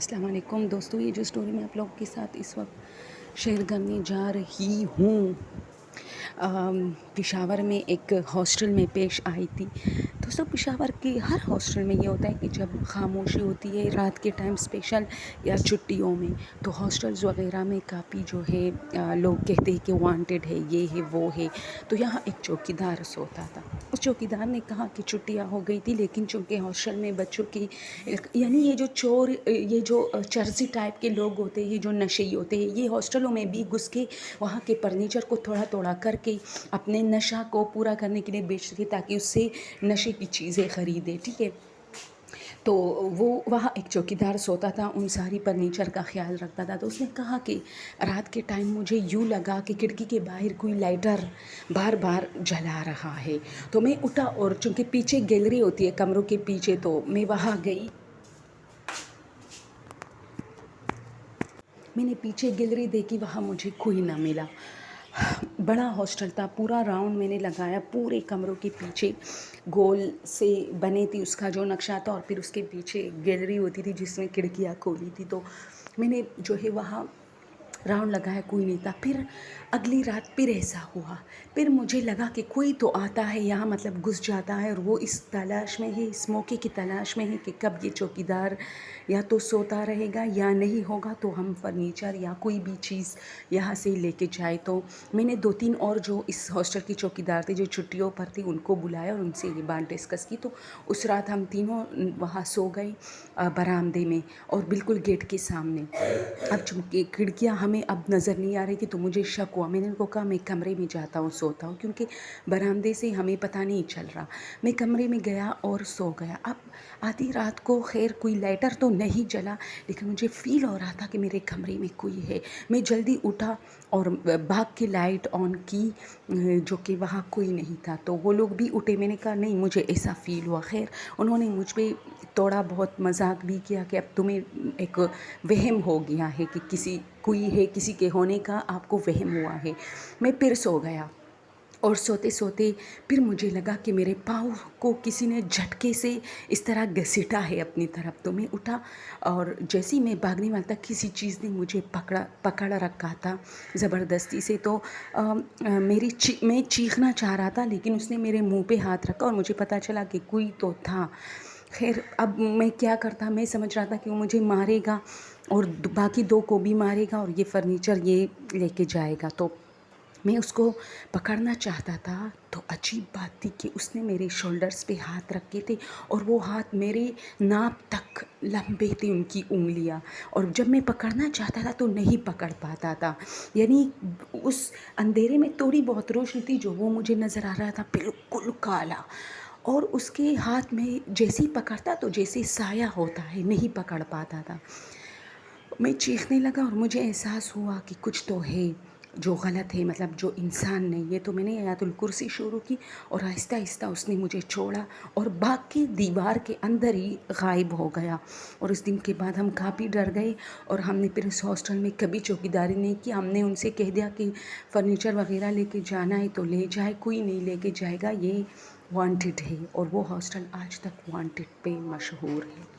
अस्सलाम वालेकुम दोस्तों, ये जो स्टोरी मैं आप लोगों के साथ इस वक्त शेयर करने जा रही हूँ पेशावर में एक हॉस्टल में पेश आई थी। दोस्तों, पेशावर के हर हॉस्टल में ये होता है कि जब खामोशी होती है रात के टाइम स्पेशल या छुट्टियों में, तो हॉस्टल्स वगैरह में काफ़ी जो है लोग कहते हैं कि वांटेड है, ये है वो है। तो यहाँ एक चौकीदार सोता था। उस चौकीदार ने कहा कि छुट्टियाँ हो गई थी, लेकिन चूँकि हॉस्टल में बच्चों की यानी ये जो चोर, ये जो चर्सी टाइप के लोग होते हैं, जो नशेई होते हैं, ये हॉस्टलों में भी घुस के वहाँ के फर्नीचर को थोड़ा थोड़ा करके अपने नशा को पूरा करने के लिए बेचते थे, ताकि उससे नशे की चीज़ें ख़रीदे। ठीक है, तो वो वहाँ एक चौकीदार सोता था, उन सारी फर्नीचर का ख्याल रखता था। तो उसने कहा कि रात के टाइम मुझे यूँ लगा कि खिड़की के बाहर कोई लाइटर बार बार जला रहा है। तो मैं उठा और चूँकि पीछे गैलरी होती है कमरों के पीछे, तो मैं वहाँ गई। मैंने पीछे गैलरी देखी, वहाँ मुझे कोई ना मिला। बड़ा हॉस्टल था, पूरा राउंड मैंने लगाया, पूरे कमरों के पीछे गोल से बने थी उसका जो नक्शा था, और फिर उसके पीछे गैलरी होती थी जिसमें खिड़कियाँ खोली थी। तो मैंने जो है वहाँ राउंड लगाया, कोई नहीं था। फिर अगली रात फिर ऐसा हुआ, फिर मुझे लगा कि कोई तो आता है यहाँ, मतलब घुस जाता है, और वो इस तलाश में है, इस मौके की तलाश में है कि कब ये चौकीदार या तो सोता रहेगा या नहीं होगा, तो हम फर्नीचर या कोई भी चीज़ यहाँ से लेके जाए। तो मैंने 2-3 और जो इस हॉस्टल की चौकीदार थे, जो छुट्टियों पर थे, उनको बुलाया और उनसे ये बात डिस्कस की। तो उस रात हम तीनों वहाँ सो गए बरामदे में, और बिल्कुल गेट के सामने। अब चूँकि खिड़कियाँ हमें अब नज़र नहीं आ रही थी, तो मुझे शक हुआ। मैंने उनको कहा मैं कमरे में जाता हूँ, सोता हूँ, क्योंकि बरामदे से हमें पता नहीं चल रहा। मैं कमरे में गया और सो गया। अब आधी रात को खैर कोई लाइटर तो नहीं जला, लेकिन मुझे फ़ील हो रहा था कि मेरे कमरे में कोई है। मैं जल्दी उठा और भाग के लाइट ऑन की, जो कि वहाँ कोई नहीं था। तो वो लोग भी उठे। मैंने कहा नहीं, मुझे ऐसा फ़ील हुआ। खैर उन्होंने मुझ पे थोड़ा बहुत मजाक भी किया कि अब तुम्हें एक वहम हो गया है कि किसी कोई है, किसी के होने का आपको वहम हुआ है। मैं फिर सो गया, और सोते सोते फिर मुझे लगा कि मेरे पाँव को किसी ने झटके से इस तरह घसीटा है अपनी तरफ। तो मैं उठा, और जैसे ही मैं भागने वाला था, किसी चीज़ ने मुझे पकड़ रखा था ज़बरदस्ती से। तो मैं चीखना चाह रहा था, लेकिन उसने मेरे मुंह पे हाथ रखा और मुझे पता चला कि कोई तो था। खैर अब मैं क्या करता, मैं समझ रहा था कि वो मुझे मारेगा और बाकी 2 को भी मारेगा, और ये फर्नीचर ये लेके जाएगा। तो मैं उसको पकड़ना चाहता था, तो अजीब बात थी कि उसने मेरे शोल्डर्स पे हाथ रखे थे, और वो हाथ मेरे नाप तक लंबे थे, उनकी उंगलियां। और जब मैं पकड़ना चाहता था तो नहीं पकड़ पाता था। यानी उस अंधेरे में थोड़ी बहुत रोशनी थी, जो वो मुझे नज़र आ रहा था बिल्कुल काला। और उसके हाथ में जैसे ही पकड़ता तो जैसे साया होता है, नहीं पकड़ पाता था। मैं चीखने लगा, और मुझे एहसास हुआ कि कुछ तो है जो गलत है, मतलब जो इंसान नहीं है। तो मैंने आयतुल कुर्सी शुरू की, और आहिस्ता आहिस्ता उसने मुझे छोड़ा और भाग के दीवार के अंदर ही गायब हो गया। और उस दिन के बाद हम काफ़ी डर गए, और हमने फिर इस हॉस्टल में कभी चौकीदारी नहीं की। हमने उनसे कह दिया कि फ़र्नीचर वगैरह लेके जाना है तो ले जाए, कोई नहीं लेके जाएगा, ये वांटेड है। और वो हॉस्टल आज तक वांटेड पे मशहूर है।